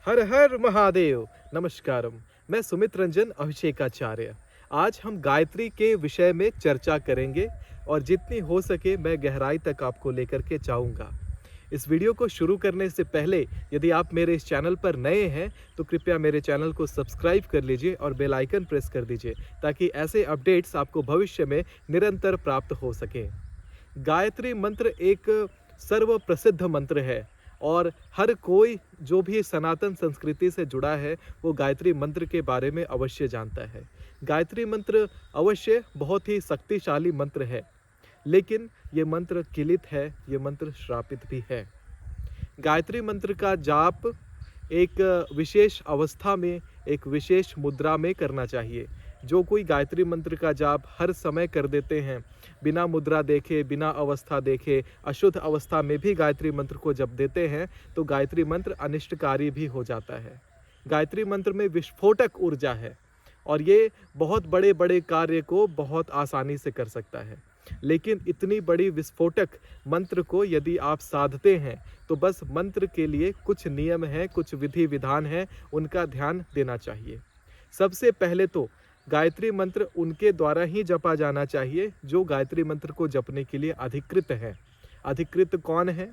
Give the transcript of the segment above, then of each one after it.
हर हर महादेव। नमस्कारम। मैं सुमित रंजन अभिषेकाचार्य। आज हम गायत्री के विषय में चर्चा करेंगे और जितनी हो सके मैं गहराई तक आपको लेकर के जाऊंगा। इस वीडियो को शुरू करने से पहले यदि आप मेरे इस चैनल पर नए हैं तो कृपया मेरे चैनल को सब्सक्राइब कर लीजिए और बेल आइकन प्रेस कर दीजिए ताकि ऐसे अपडेट्स आपको भविष्य में निरंतर प्राप्त हो सकें। गायत्री मंत्र एक सर्व प्रसिद्ध मंत्र है और हर कोई जो भी सनातन संस्कृति से जुड़ा है वो गायत्री मंत्र के बारे में अवश्य जानता है। गायत्री मंत्र अवश्य बहुत ही शक्तिशाली मंत्र है, लेकिन ये मंत्र किलित है, ये मंत्र श्रापित भी है। गायत्री मंत्र का जाप एक विशेष अवस्था में, एक विशेष मुद्रा में करना चाहिए। जो कोई गायत्री मंत्र का जाप हर समय कर देते हैं, बिना मुद्रा देखे, बिना अवस्था देखे, अशुद्ध अवस्था में भी गायत्री मंत्र को जप देते हैं तो गायत्री मंत्र अनिष्टकारी भी हो जाता है। गायत्री मंत्र में विस्फोटक ऊर्जा है और ये बहुत बड़े बड़े कार्य को बहुत आसानी से कर सकता है। लेकिन इतनी बड़ी विस्फोटक मंत्र को यदि आप साधते हैं तो बस मंत्र के लिए कुछ नियम हैं, कुछ विधि विधान हैं, उनका ध्यान देना चाहिए। सबसे पहले तो गायत्री मंत्र उनके द्वारा ही जपा जाना चाहिए जो गायत्री मंत्र को जपने के लिए अधिकृत है। अधिकृत कौन है?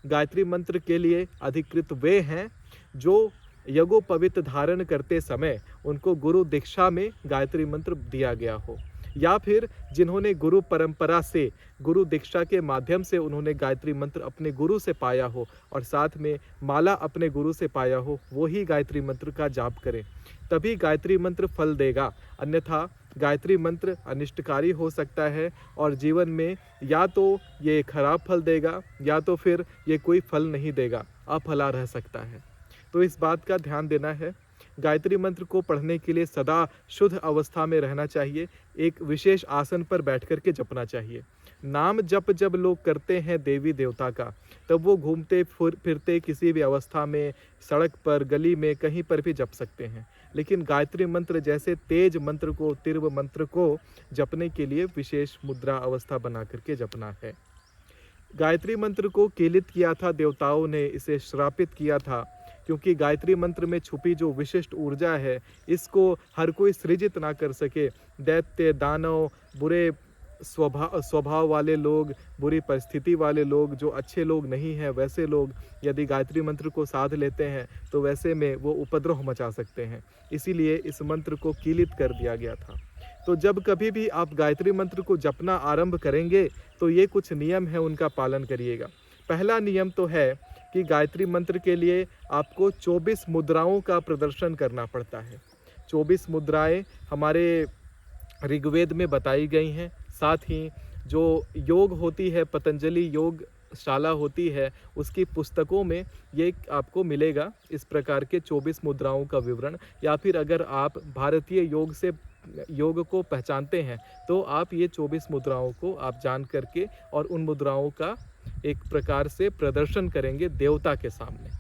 गायत्री मंत्र के लिए अधिकृत वे हैं जो यज्ञोपवीत धारण करते समय उनको गुरु दीक्षा में गायत्री मंत्र दिया गया हो, या फिर जिन्होंने गुरु परंपरा से, गुरु दीक्षा के माध्यम से उन्होंने गायत्री मंत्र अपने गुरु से पाया हो और साथ में माला अपने गुरु से पाया हो, वो ही गायत्री मंत्र का जाप करें, तभी गायत्री मंत्र फल देगा। अन्यथा गायत्री मंत्र अनिष्टकारी हो सकता है और जीवन में या तो ये खराब फल देगा या तो फिर ये कोई फल नहीं देगा, अफला रह सकता है। तो इस बात का ध्यान देना है। गायत्री मंत्र को पढ़ने के लिए सदा शुद्ध अवस्था में रहना चाहिए। एक विशेष आसन पर बैठ कर के जपना चाहिए। नाम जप जब लोग करते हैं देवी देवता का, तब वो घूमते फिरते किसी भी अवस्था में, सड़क पर, गली में, कहीं पर भी जप सकते हैं। लेकिन गायत्री मंत्र जैसे तेज मंत्र को, तीव्र मंत्र को जपने के लिए विशेष मुद्रा अवस्था बना करके जपना है। गायत्री मंत्र को कीलित किया था देवताओं ने, इसे श्रापित किया था क्योंकि गायत्री मंत्र में छुपी जो विशिष्ट ऊर्जा है इसको हर कोई सृजित ना कर सके। दैत्य, दानव, बुरे स्वभाव वाले लोग, बुरी परिस्थिति वाले लोग, जो अच्छे लोग नहीं हैं, वैसे लोग यदि गायत्री मंत्र को साध लेते हैं तो वैसे में वो उपद्रव मचा सकते हैं। इसीलिए इस मंत्र को कीलित कर दिया गया था। तो जब कभी भी आप गायत्री मंत्र को जपना आरंभ करेंगे तो ये कुछ नियम है, उनका पालन करिएगा। पहला नियम तो है कि गायत्री मंत्र के लिए आपको 24 मुद्राओं का प्रदर्शन करना पड़ता है। 24 मुद्राएं हमारे ऋग्वेद में बताई गई हैं। साथ ही जो योग होती है, पतंजलि योग शाला होती है, उसकी पुस्तकों में ये आपको मिलेगा इस प्रकार के 24 मुद्राओं का विवरण। या फिर अगर आप भारतीय योग को पहचानते हैं तो आप ये 24 मुद्राओं को आप जान करके और उन मुद्राओं का एक प्रकार से प्रदर्शन करेंगे देवता के सामने।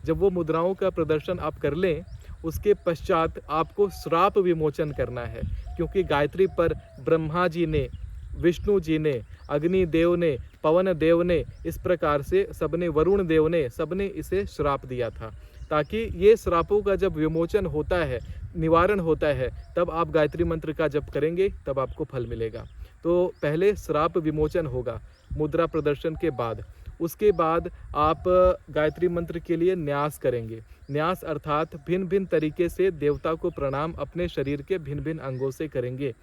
जब वो मुद्राओं का प्रदर्शन आप कर लें, उसके पश्चात आपको श्राप विमोचन करना है, क्योंकि गायत्री पर ब्रह्मा जी ने, विष्णु जी ने, अग्नि देव ने, पवन देव ने, इस प्रकार से सबने, वरुण देव ने, सबने इसे श्राप दिया था। ताकि ये श्रापों का जब विमोचन होता है, निवारण होता है, तब आप गायत्री मंत्र का जप करेंगे, तब आपको फल मिलेगा। तो पहले श्राप विमोचन होगा मुद्रा प्रदर्शन के बाद। उसके बाद आप गायत्री मंत्र के लिए न्यास करेंगे। न्यास अर्थात भिन्न भिन्न तरीके से देवता को प्रणाम अपने शरीर के भिन्न भिन्न अंगों से करेंगे।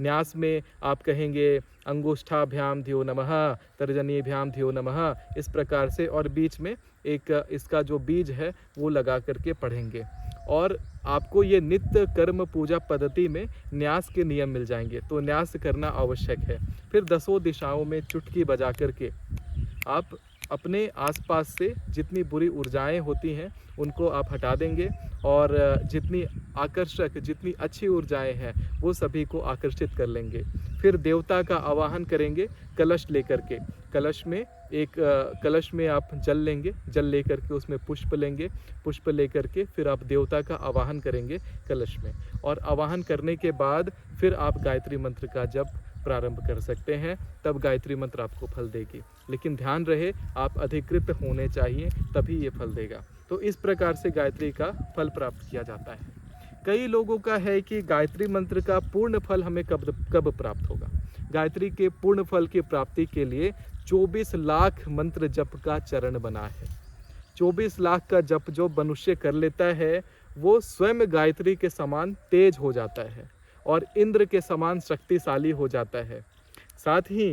न्यास में आप कहेंगे अंगुष्ठाभ्याम धियो नमः, तर्जनीभ्याम धियो नमः, इस प्रकार से, और बीच में एक इसका जो बीज है वो लगा करके पढ़ेंगे। और आपको ये नित्य कर्म पूजा पद्धति में न्यास के नियम मिल जाएंगे, तो न्यास करना आवश्यक है। फिर 10 दिशाओं में चुटकी बजा करके आप अपने आसपास से जितनी बुरी ऊर्जाएं होती हैं उनको आप हटा देंगे और जितनी आकर्षक, जितनी अच्छी ऊर्जाएं हैं वो सभी को आकर्षित कर लेंगे। फिर देवता का आवाहन करेंगे कलश लेकर के। कलश में आप जल लेंगे, जल लेकर के उसमें पुष्प लेंगे, पुष्प लेकर के फिर आप देवता का आवाहन करेंगे कलश में। और आवाहन करने के बाद फिर आप गायत्री मंत्र का जप प्रारंभ कर सकते हैं, तब गायत्री मंत्र आपको फल देगी। लेकिन ध्यान रहे, आप अधिकृत होने चाहिए, तभी ये फल देगा। तो इस प्रकार से गायत्री का फल प्राप्त किया जाता है। कई लोगों का है कि गायत्री मंत्र का पूर्ण फल हमें कब कब प्राप्त होगा। गायत्री के पूर्ण फल की प्राप्ति के लिए 24 लाख मंत्र जप का चरण बना है। 24 लाख का जप जो मनुष्य कर लेता है वो स्वयं गायत्री के समान तेज हो जाता है और इंद्र के समान शक्तिशाली हो जाता है। साथ ही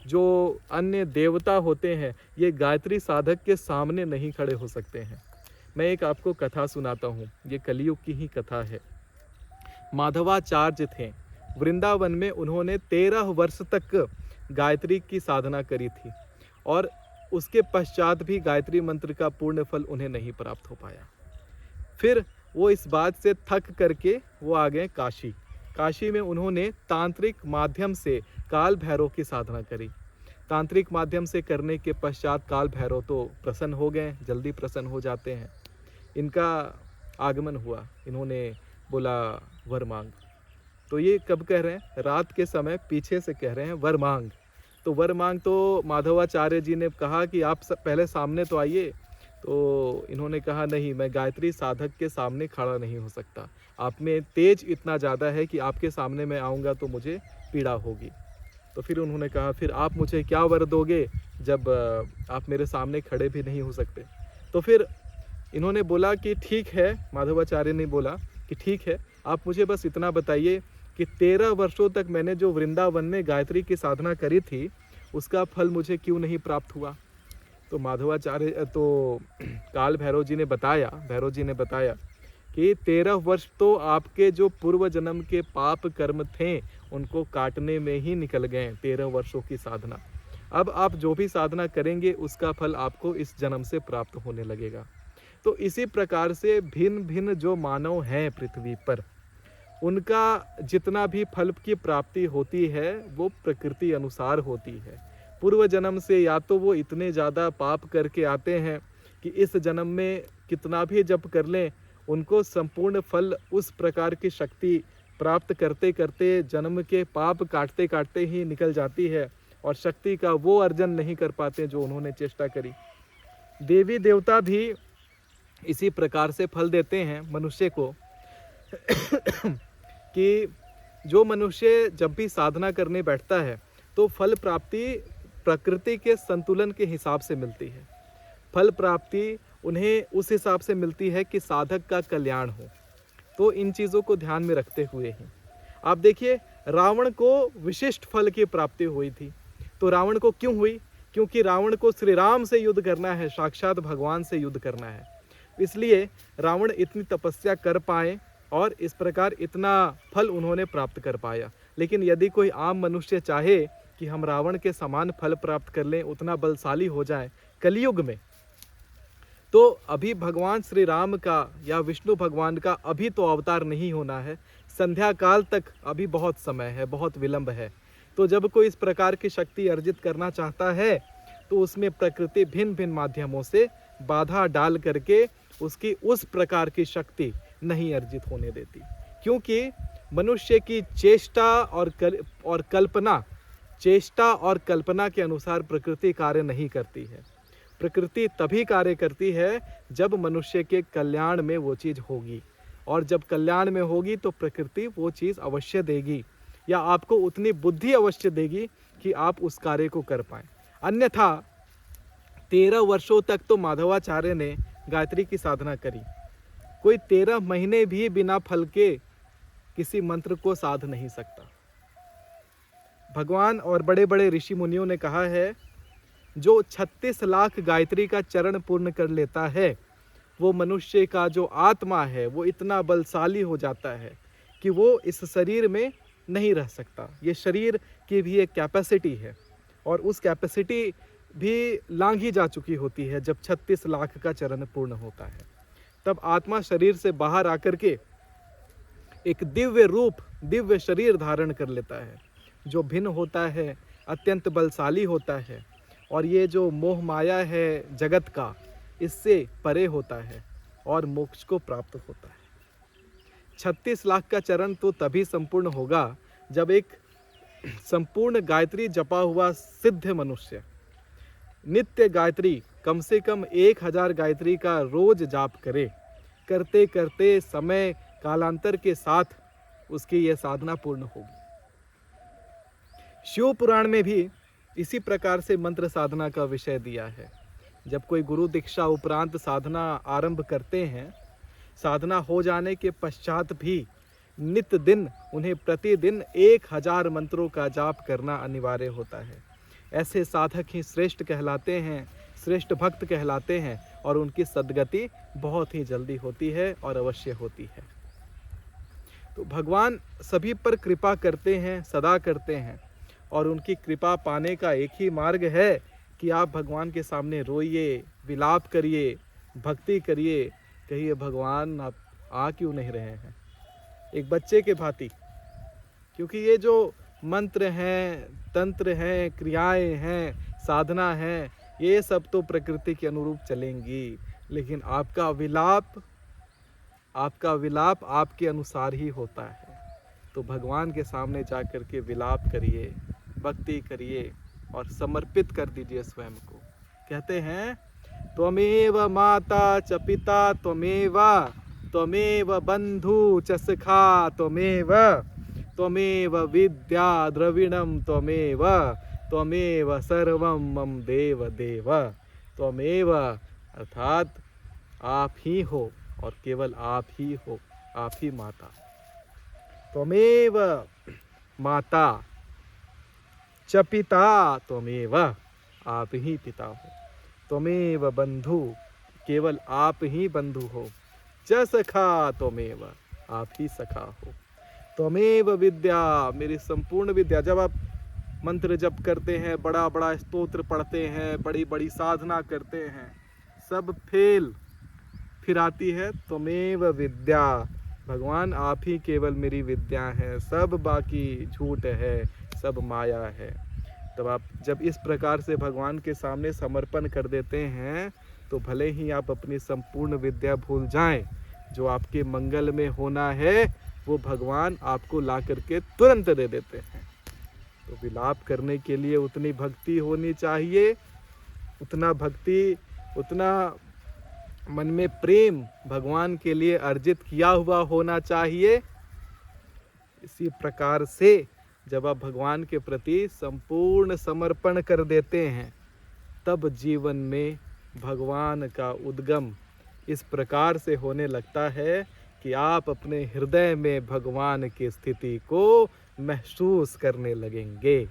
जो अन्य देवता होते हैं ये गायत्री साधक के सामने नहीं खड़े हो सकते हैं। मैं एक आपको कथा सुनाता हूँ, ये कलयुग की ही कथा है। माधवाचार्य थे, वृंदावन में उन्होंने 13 वर्ष तक गायत्री की साधना करी थी और उसके पश्चात भी गायत्री मंत्र का पूर्ण फल उन्हें नहीं प्राप्त हो पाया। फिर वो इस बात से थक करके वो आ गए काशी। काशी में उन्होंने तांत्रिक माध्यम से काल भैरव की साधना करी। तांत्रिक माध्यम से करने के पश्चात काल भैरव तो प्रसन्न हो गए, जल्दी प्रसन्न हो जाते हैं। इनका आगमन हुआ, इन्होंने बोला वर मांग। तो ये कब कह रहे हैं? रात के समय पीछे से कह रहे हैं वर मांग। तो वर मांग तो माधवाचार्य जी ने कहा कि आप पहले सामने तो आइए। तो इन्होंने कहा नहीं, मैं गायत्री साधक के सामने खड़ा नहीं हो सकता। आप में तेज इतना ज़्यादा है कि आपके सामने मैं आऊँगा तो मुझे पीड़ा होगी। तो फिर उन्होंने कहा फिर आप मुझे क्या वर दोगे जब आप मेरे सामने खड़े भी नहीं हो सकते। तो फिर इन्होंने बोला कि ठीक है, माधवाचार्य ने बोला कि ठीक है, आप मुझे बस इतना बताइए कि 13 वर्षों तक मैंने जो वृंदावन में गायत्री की साधना करी थी उसका फल मुझे क्यों नहीं प्राप्त हुआ। तो माधवाचार्य तो काल भैरव जी ने बताया कि 13 वर्ष तो आपके जो पूर्व जन्म के पाप कर्म थे उनको काटने में ही निकल गए, 13 वर्षों की साधना। अब आप जो भी साधना करेंगे उसका फल आपको इस जन्म से प्राप्त होने लगेगा। तो इसी प्रकार से भिन्न भिन्न जो मानव हैं पृथ्वी पर, उनका जितना भी फल की प्राप्ति होती है वो प्रकृति अनुसार होती है। पूर्व जन्म से या तो वो इतने ज़्यादा पाप करके आते हैं कि इस जन्म में कितना भी जप कर लें उनको संपूर्ण फल उस प्रकार की शक्ति प्राप्त करते करते जन्म के पाप काटते काटते ही निकल जाती है और शक्ति का वो अर्जन नहीं कर पाते जो उन्होंने चेष्टा करी। देवी देवता भी इसी प्रकार से फल देते हैं मनुष्य को कि जो मनुष्य जब भी साधना करने बैठता है तो फल प्राप्ति प्रकृति के संतुलन के हिसाब से मिलती है। फल प्राप्ति उन्हें उस हिसाब से मिलती है कि साधक का कल्याण हो। तो इन चीज़ों को ध्यान में रखते हुए ही आप देखिए, रावण को विशिष्ट फल की प्राप्ति हुई थी। तो रावण को क्यों हुई? क्योंकि रावण को श्री राम से युद्ध करना है, साक्षात भगवान से युद्ध करना है। इसलिए रावण इतनी तपस्या कर पाए और इस प्रकार इतना फल उन्होंने प्राप्त कर पाया। लेकिन यदि कोई आम मनुष्य चाहे कि हम रावण के समान फल प्राप्त कर लें, उतना बलशाली हो जाए कलयुग में, तो अभी भगवान श्री राम का या विष्णु भगवान का अभी तो अवतार नहीं होना है। संध्या काल तक अभी बहुत समय है, बहुत विलंब है। तो जब कोई इस प्रकार की शक्ति अर्जित करना चाहता है तो उसमें प्रकृति भिन्न भिन्न माध्यमों से बाधा डाल करके उसकी उस प्रकार की शक्ति नहीं अर्जित होने देती। क्योंकि मनुष्य की चेष्टा और कल्पना के अनुसार प्रकृति कार्य नहीं करती है। प्रकृति तभी कार्य करती है जब मनुष्य के कल्याण में वो चीज़ होगी, और जब कल्याण में होगी तो प्रकृति वो चीज़ अवश्य देगी या आपको उतनी बुद्धि अवश्य देगी कि आप उस कार्य को कर पाएं। अन्यथा 13 वर्षों तक तो माधवाचार्य ने गायत्री की साधना करी। कोई 13 महीने भी बिना फल के किसी मंत्र को साध नहीं सकता। भगवान और बड़े बड़े ऋषि मुनियों ने कहा है, जो 36 लाख गायत्री का चरण पूर्ण कर लेता है वो मनुष्य का जो आत्मा है वो इतना बलशाली हो जाता है कि वो इस शरीर में नहीं रह सकता। ये शरीर की भी एक कैपेसिटी है और उस कैपेसिटी भी लांघी जा चुकी होती है। जब 36 लाख का चरण पूर्ण होता है तब आत्मा शरीर से बाहर आकर के एक दिव्य रूप, दिव्य शरीर धारण कर लेता है जो भिन्न होता है, अत्यंत बलशाली होता है और ये जो मोह माया है जगत का, इससे परे होता है और मोक्ष को प्राप्त होता है। 36 लाख का चरण तो तभी संपूर्ण होगा जब एक संपूर्ण गायत्री जपा हुआ सिद्ध मनुष्य नित्य गायत्री कम से कम 1000 गायत्री का रोज जाप करे। करते करते समय कालांतर के साथ उसकी यह साधना पूर्ण होगी। शिव पुराण में भी इसी प्रकार से मंत्र साधना का विषय दिया है। जब कोई गुरु दीक्षा उपरांत साधना आरंभ करते हैं, साधना हो जाने के पश्चात भी नित्य दिन उन्हें प्रतिदिन 1000 मंत्रों का जाप करना अनिवार्य होता है। ऐसे साधक ही श्रेष्ठ कहलाते हैं, श्रेष्ठ भक्त कहलाते हैं और उनकी सद्गति बहुत ही जल्दी होती है और अवश्य होती है। तो भगवान सभी पर कृपा करते हैं, सदा करते हैं, और उनकी कृपा पाने का एक ही मार्ग है कि आप भगवान के सामने रोइए, विलाप करिए, भक्ति करिए, कहिए भगवान आप आ क्यों नहीं रहे हैं, एक बच्चे के भांति। क्योंकि ये जो मंत्र हैं, तंत्र हैं, क्रियाएं हैं, साधना हैं, ये सब तो प्रकृति के अनुरूप चलेंगी, लेकिन आपका विलाप आपके अनुसार ही होता है। तो भगवान के सामने जा कर के विलाप करिए, भक्ति करिए और समर्पित कर दीजिए स्वयं को। कहते हैं त्वमेव माता च पिता त्वमेव बंधु च सखा त्वमेव विद्या द्रविणम त्वमेव सर्वम मम देव देव। त्वमेव अर्थात आप ही हो और केवल आप ही हो, आप ही माता। त्वमेव माता च पिता त्वमेव, आप ही पिता हो। त्वमेव बंधु, केवल आप ही बंधु हो। च सखा त्वमेव, आप ही सखा हो। त्वमेव विद्या, मेरी संपूर्ण विद्या। जब आप मंत्र जप करते हैं, बड़ा बड़ा स्तोत्र पढ़ते हैं, बड़ी बड़ी साधना करते हैं, सब फेल, फिर आती है त्वमेव विद्या। भगवान आप ही केवल मेरी विद्या है, सब बाकी झूठ है, सब माया है। तब आप जब इस प्रकार से भगवान के सामने समर्पण कर देते हैं, तो भले ही आप अपनी संपूर्ण विद्या भूल जाएं, जो आपके मंगल में होना है वो भगवान आपको ला करके तुरंत दे देते हैं। तो विलाप करने के लिए उतनी भक्ति होनी चाहिए, उतना भक्ति, उतना मन में प्रेम भगवान के लिए अर्जित किया हुआ होना चाहिए। इसी प्रकार से जब आप भगवान के प्रति संपूर्ण समर्पण कर देते हैं, तब जीवन में भगवान का उद्गम इस प्रकार से होने लगता है कि आप अपने हृदय में भगवान की स्थिति को महसूस करने लगेंगे।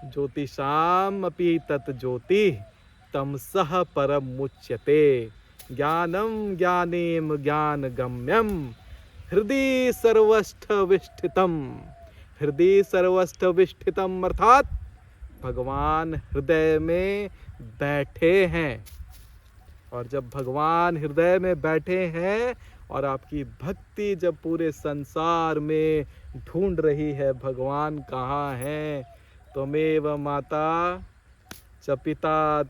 ज्योतिषाम अपि तत् ज्योति तमसः परम मुच्यते, ज्ञानम ज्ञानेम ज्ञान गम्यम हृदय सर्वस्थविष्ठितम। हृदय सर्वस्थविष्ठितम अर्थात भगवान हृदय में बैठे हैं। और जब भगवान हृदय में बैठे हैं और आपकी भक्ति जब पूरे संसार में ढूंढ रही है भगवान कहाँ हैं, त्वमेव माता च पिता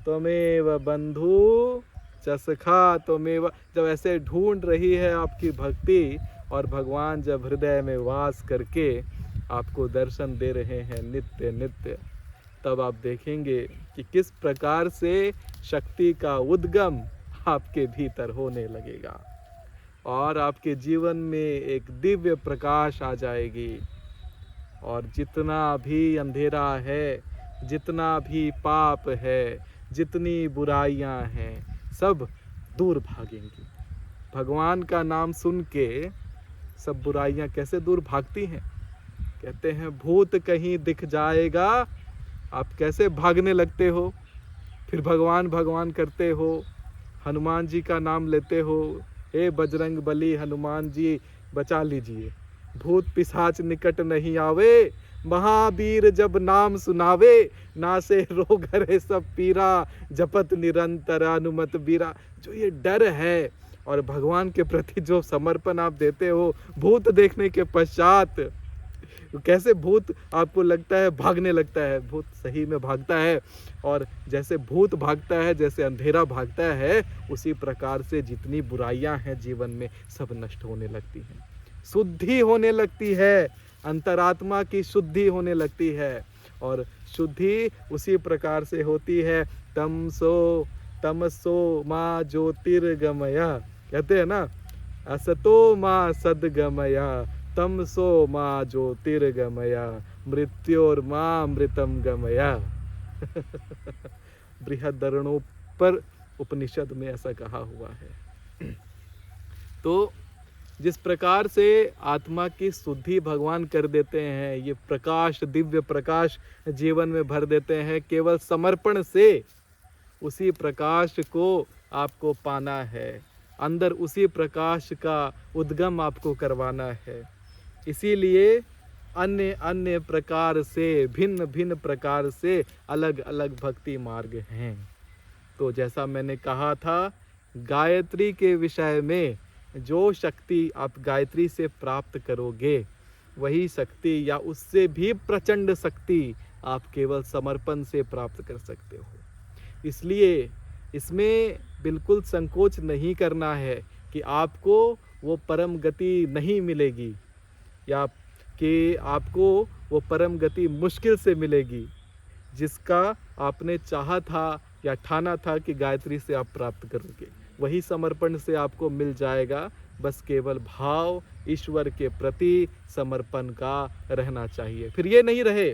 त्वमेव बंधु च सखा त्वमेव, जब ऐसे ढूंढ रही है आपकी भक्ति और भगवान जब हृदय में वास करके आपको दर्शन दे रहे हैं नित्य नित्य, तब आप देखेंगे कि किस प्रकार से शक्ति का उद्गम आपके भीतर होने लगेगा और आपके जीवन में एक दिव्य प्रकाश आ जाएगी। और जितना भी अंधेरा है, जितना भी पाप है, जितनी बुराइयां हैं, सब दूर भागेंगी। भगवान का नाम सुन के सब बुराइयां कैसे दूर भागती हैं। कहते हैं भूत कहीं दिख जाएगा, आप कैसे भागने लगते हो, फिर भगवान भगवान करते हो, हनुमान जी का नाम लेते हो, हे बजरंग बली हनुमान जी बचा लीजिए। भूत पिशाच निकट नहीं आवे, महावीर जब नाम सुनावे, नासे रोग हरे सब पीरा, जपत निरंतर अनुमत बीरा। जो ये डर है और भगवान के प्रति जो समर्पण आप देते हो, भूत देखने के पश्चात कैसे भूत आपको लगता है भागने लगता है, भूत सही में भागता है। और जैसे भूत भागता है, जैसे अंधेरा भागता है, उसी प्रकार से जितनी बुराइयां हैं जीवन में सब नष्ट होने लगती हैं, शुद्धि होने लगती है, अंतरात्मा की शुद्धि होने लगती है। और शुद्धि उसी प्रकार से होती है, तमसो माँ ज्योतिर्गमया, कहते हैं ना, असतो माँ सद्गमया, तमसो माँ ज्योतिर्गमया, मृत्योर्मां मृतम गमया। बृहदरणोपर उपनिषद में ऐसा कहा हुआ है। तो जिस प्रकार से आत्मा की शुद्धि भगवान कर देते हैं, ये प्रकाश, दिव्य प्रकाश जीवन में भर देते हैं केवल समर्पण से, उसी प्रकाश को आपको पाना है, अंदर उसी प्रकाश का उद्गम आपको करवाना है। इसीलिए अन्य अन्य प्रकार से, भिन्न भिन्न प्रकार से अलग अलग भक्ति मार्ग हैं। तो जैसा मैंने कहा था, गायत्री के विषय में जो शक्ति आप गायत्री से प्राप्त करोगे, वही शक्ति या उससे भी प्रचंड शक्ति आप केवल समर्पण से प्राप्त कर सकते हो। इसलिए इसमें बिल्कुल संकोच नहीं करना है कि आपको वो परम गति नहीं मिलेगी या कि आपको वो परम गति मुश्किल से मिलेगी, जिसका आपने चाहा था या ठाना था कि गायत्री से आप प्राप्त करोगे, वही समर्पण से आपको मिल जाएगा। बस केवल भाव ईश्वर के प्रति समर्पण का रहना चाहिए। फिर ये नहीं रहे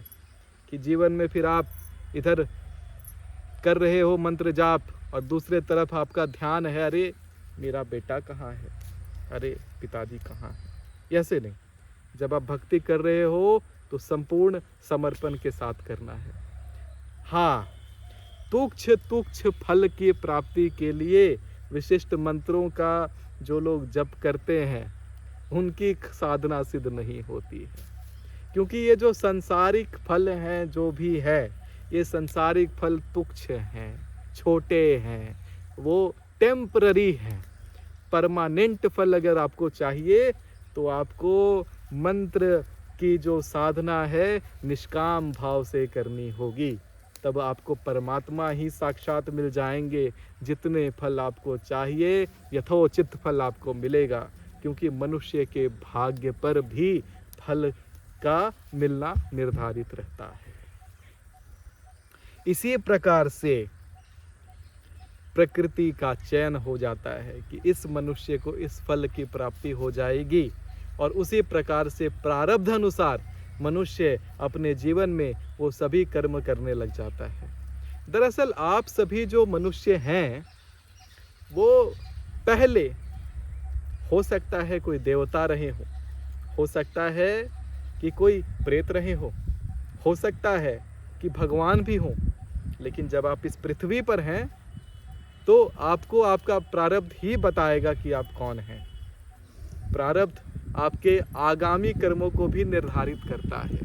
कि जीवन में फिर आप इधर कर रहे हो मंत्र जाप और दूसरे तरफ आपका ध्यान है, अरे मेरा बेटा कहाँ है, अरे पिताजी कहाँ है। ऐसे नहीं, जब आप भक्ति कर रहे हो तो संपूर्ण समर्पण के साथ करना है। हाँ, तुच्छ तुच्छ फल की प्राप्ति के लिए विशिष्ट मंत्रों का जो लोग जप करते हैं, उनकी साधना सिद्ध नहीं होती है, क्योंकि ये जो सांसारिक फल हैं, जो भी है, ये सांसारिक फल तुच्छ हैं, छोटे हैं, वो टेम्पररी हैं। परमानेंट फल अगर आपको चाहिए तो आपको मंत्र की जो साधना है निष्काम भाव से करनी होगी, तब आपको परमात्मा ही साक्षात मिल जाएंगे। जितने फल आपको चाहिए यथोचित फल आपको मिलेगा, क्योंकि मनुष्य के भाग्य पर भी फल का मिलना निर्धारित रहता है। इसी प्रकार से प्रकृति का चयन हो जाता है कि इस मनुष्य को इस फल की प्राप्ति हो जाएगी, और उसी प्रकार से प्रारब्ध अनुसार मनुष्य अपने जीवन में वो सभी कर्म करने लग जाता है। दरअसल आप सभी जो मनुष्य हैं, वो पहले हो सकता है कोई देवता रहे हो सकता है कि कोई प्रेत रहे हो सकता है कि भगवान भी हो, लेकिन जब आप इस पृथ्वी पर हैं तो आपको आपका प्रारब्ध ही बताएगा कि आप कौन हैं। प्रारब्ध आपके आगामी कर्मों को भी निर्धारित करता है,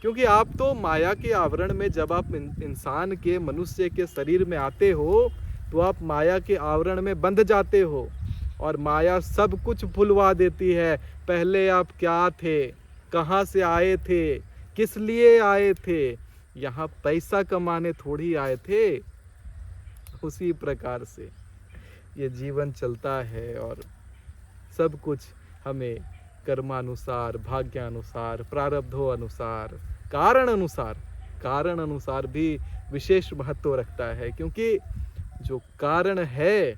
क्योंकि आप तो माया के आवरण में, जब आप इंसान के, मनुष्य के शरीर में आते हो तो आप माया के आवरण में बंध जाते हो, और माया सब कुछ भुलवा देती है। पहले आप क्या थे, कहाँ से आए थे, किस लिए आए थे, यहाँ पैसा कमाने थोड़ी आए थे। उसी प्रकार से ये जीवन चलता है, और सब कुछ हमें कर्मानुसार, भाग्यानुसार, प्रारब्धों अनुसार, कारण अनुसार भी विशेष महत्व रखता है, क्योंकि जो कारण है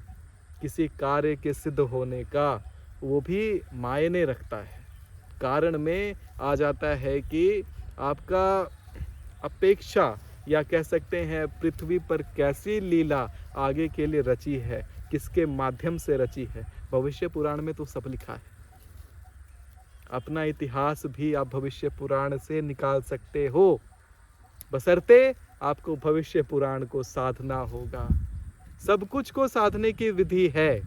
किसी कार्य के सिद्ध होने का, वो भी मायने रखता है। कारण में आ जाता है कि आपका अपेक्षा, या कह सकते हैं पृथ्वी पर कैसी लीला आगे के लिए रची है, किसके माध्यम से रची है। भविष्य पुराण में तो सब लिखा है। अपना इतिहास भी आप भविष्य पुराण से निकाल सकते हो, बशर्ते आपको भविष्य पुराण को साधना होगा। सब कुछ को साधने की विधि है,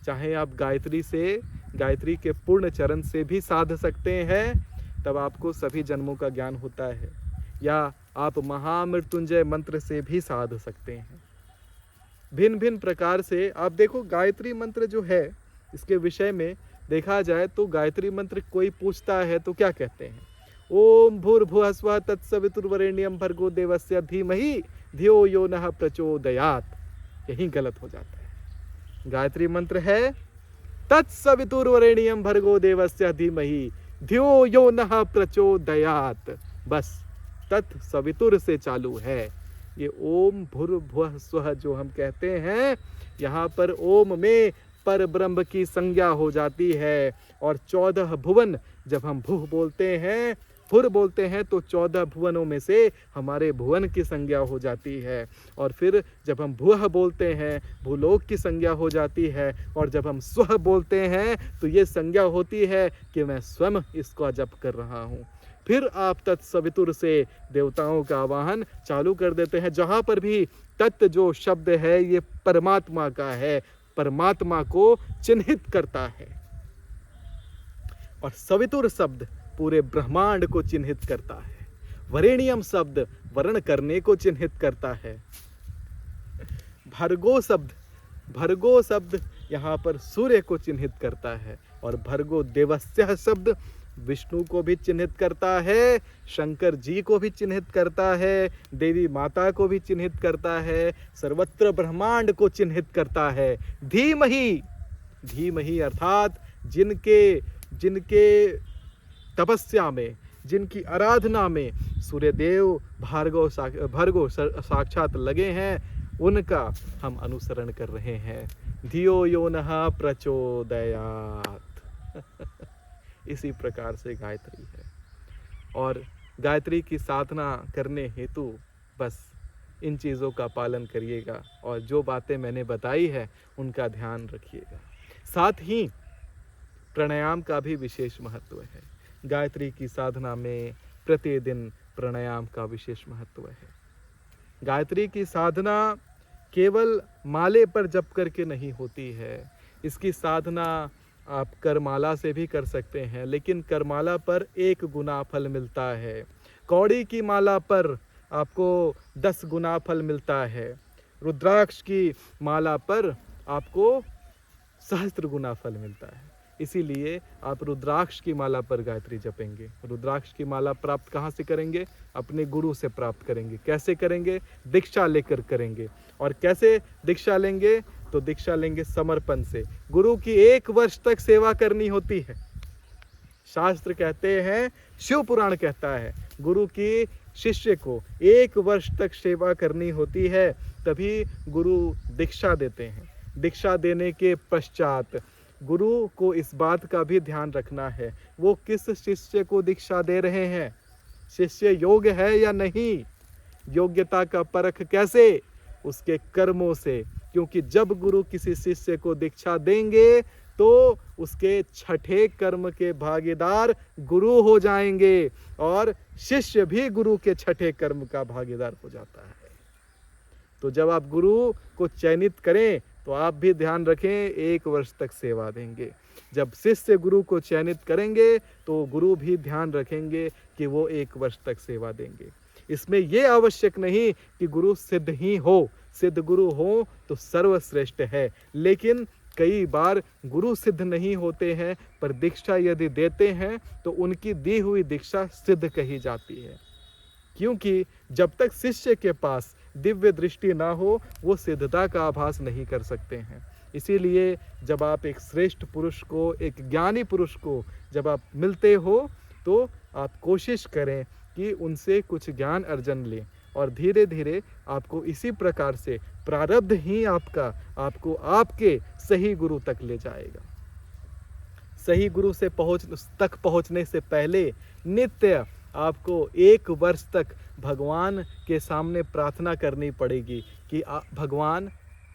चाहे आप गायत्री के पूर्ण चरण से भी साध सकते हैं, तब आपको सभी जन्मों का ज्ञान होता है, या आप महामृत्युंजय मंत्र से भी साध सकते हैं। भिन्न भिन्न प्रकार से आप देखो, गायत्री मंत्र जो है, इसके विषय में देखा जाए तो गायत्री मंत्र कोई पूछता है तो क्या कहते हैं, ओम भूर्भुवः स्वः तत्सवितुर्वरेण्यं भर्गो देवस्य धीमहि धियो यो नः प्रचोदयात्। यही गलत हो जाता है। गायत्री मंत्र है तत्सवितुर्वरेण्यं भर्गो देवस्य धीमहि धियो यो नः प्रचोदयात्। बस तत् सवितुर से चालू है। ये ओम भूर्भुवः स्वः जो हम कहते हैं, यहाँ पर ओम में पर ब्रह्म की संज्ञा हो जाती है। और 14 भुवन, जब हम भूह बोलते हैं, भुर बोलते हैं, तो 14 भुवनों में से हमारे भुवन की संज्ञा हो जाती है। और फिर जब हम भुवः बोलते हैं, भूलोक की संज्ञा हो जाती है। और जब हम स्वः बोलते हैं तो ये संज्ञा होती है कि मैं स्वयं इसका जप कर रहा हूँ। फिर आप तत्सवितुर से देवताओं का आवाहन चालू कर देते हैं। जहाँ पर भी तत् जो शब्द है ये परमात्मा का है, परमात्मा को चिन्हित करता है। और सवितुर शब्द पूरे ब्रह्मांड को चिन्हित करता है। वरेण्यम शब्द वर्ण करने को चिन्हित करता है। भर्गो शब्द यहाँ पर सूर्य को चिन्हित करता है। और भर्गो देवस्य शब्द विष्णु को भी चिन्हित करता है, शंकर जी को भी चिन्हित करता है, देवी माता को भी चिन्हित करता है, सर्वत्र ब्रह्मांड को चिन्हित करता है। धीमहि अर्थात जिनके तपस्या में, जिनकी आराधना में सूर्यदेव भर्गो साक्षात लगे हैं, उनका हम अनुसरण कर रहे हैं। धियो यो नः प्रचोदयात्। इसी प्रकार से गायत्री है। और गायत्री की साधना करने हेतु बस इन चीज़ों का पालन करिएगा और जो बातें मैंने बताई है उनका ध्यान रखिएगा। साथ ही प्राणायाम का भी विशेष महत्व है। गायत्री की साधना में प्रतिदिन प्राणायाम का विशेष महत्व है। गायत्री की साधना केवल माले पर जप करके नहीं होती है। इसकी साधना आप करमाला से भी कर सकते हैं, लेकिन करमाला पर 1 गुना फल मिलता है। कौड़ी की माला पर आपको 10 गुना फल मिलता है। रुद्राक्ष की माला पर आपको सहस्त्र गुना फल मिलता है। इसीलिए आप रुद्राक्ष की माला पर गायत्री जपेंगे। रुद्राक्ष की माला प्राप्त कहाँ से करेंगे? अपने गुरु से प्राप्त करेंगे। कैसे करेंगे? दीक्षा लेकर करेंगे। और कैसे दीक्षा लेंगे? तो दीक्षा लेंगे समर्पण से। गुरु की 1 वर्ष तक सेवा करनी होती है। शास्त्र कहते हैं, शिव पुराण कहता है, गुरु की शिष्य को 1 वर्ष तक सेवा करनी होती है, तभी गुरु दीक्षा देते हैं। दीक्षा देने के पश्चात गुरु को इस बात का भी ध्यान रखना है वो किस शिष्य को दीक्षा दे रहे हैं, शिष्य योग्य है या नहीं। योग्यता का परख कैसे? उसके कर्मों से। क्योंकि जब गुरु किसी शिष्य को दीक्षा देंगे तो उसके छठे कर्म के भागीदार गुरु हो जाएंगे और शिष्य भी गुरु के छठे कर्म का भागीदार हो जाता है। तो जब आप गुरु को चयनित करें तो आप भी ध्यान रखें 1 वर्ष तक सेवा देंगे। जब शिष्य गुरु को चयनित करेंगे तो गुरु भी ध्यान रखेंगे कि वो 1 वर्ष तक सेवा देंगे। इसमें ये आवश्यक नहीं कि गुरु सिद्ध ही हो, सिद्ध गुरु हो तो सर्वश्रेष्ठ है। लेकिन कई बार गुरु सिद्ध नहीं होते हैं, पर दीक्षा यदि देते हैं तो उनकी दी हुई दीक्षा सिद्ध कही जाती है। क्योंकि जब तक शिष्य के पास दिव्य दृष्टि ना हो वो सिद्धता का आभास नहीं कर सकते हैं। इसीलिए जब आप एक श्रेष्ठ पुरुष को, एक ज्ञानी पुरुष को जब आप मिलते हो तो आप कोशिश करें कि उनसे कुछ ज्ञान अर्जन लें और धीरे धीरे आपको इसी प्रकार से प्रारब्ध ही आपको आपके सही गुरु तक ले जाएगा। सही गुरु से पहुंचने से पहले नित्य आपको 1 वर्ष तक भगवान के सामने प्रार्थना करनी पड़ेगी कि भगवान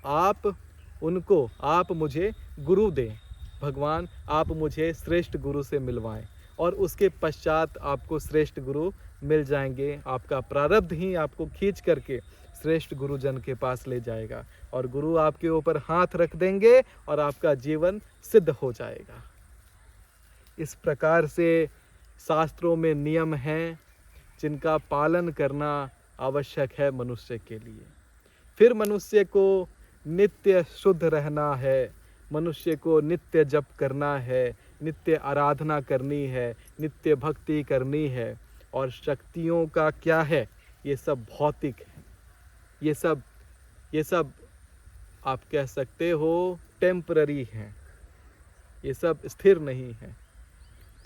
आप मुझे गुरु दें, भगवान आप मुझे श्रेष्ठ गुरु से मिलवाएं। और उसके पश्चात आपको श्रेष्ठ गुरु मिल जाएंगे। आपका प्रारब्ध ही आपको खींच करके श्रेष्ठ गुरुजन के पास ले जाएगा और गुरु आपके ऊपर हाथ रख देंगे और आपका जीवन सिद्ध हो जाएगा। इस प्रकार से शास्त्रों में नियम हैं जिनका पालन करना आवश्यक है मनुष्य के लिए। फिर मनुष्य को नित्य शुद्ध रहना है, मनुष्य को नित्य जप करना है, नित्य आराधना करनी है, नित्य भक्ति करनी है। और शक्तियों का क्या है? ये सब भौतिक है, ये सब आप कह सकते हो टेम्पररी हैं, ये सब स्थिर नहीं है।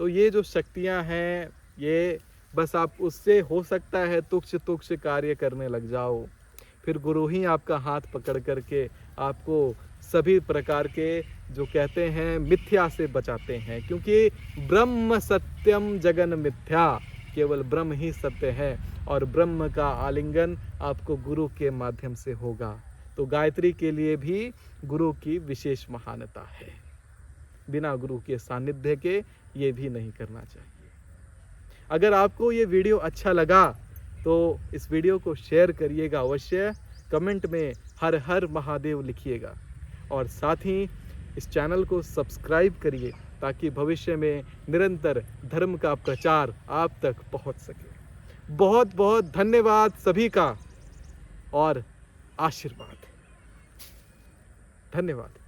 तो ये जो शक्तियां हैं ये बस आप उससे हो सकता है तुच्छ तुच्छ कार्य करने लग जाओ, फिर गुरु ही आपका हाथ पकड़ करके आपको सभी प्रकार के जो कहते हैं मिथ्या से बचाते हैं, क्योंकि ब्रह्म सत्यम जगन मिथ्या, केवल ब्रह्म ही सत्य है और ब्रह्म का आलिंगन आपको गुरु के माध्यम से होगा। तो गायत्री के लिए भी गुरु की विशेष महानता है, बिना गुरु के सानिध्य के ये भी नहीं करना चाहिए। अगर आपको ये वीडियो अच्छा लगा तो इस वीडियो को शेयर करिएगा अवश्य, कमेंट में हर हर महादेव लिखिएगा और साथ ही इस चैनल को सब्सक्राइब करिए ताकि भविष्य में निरंतर धर्म का प्रचार आप तक पहुंच सके। बहुत बहुत धन्यवाद सभी का और आशीर्वाद। धन्यवाद।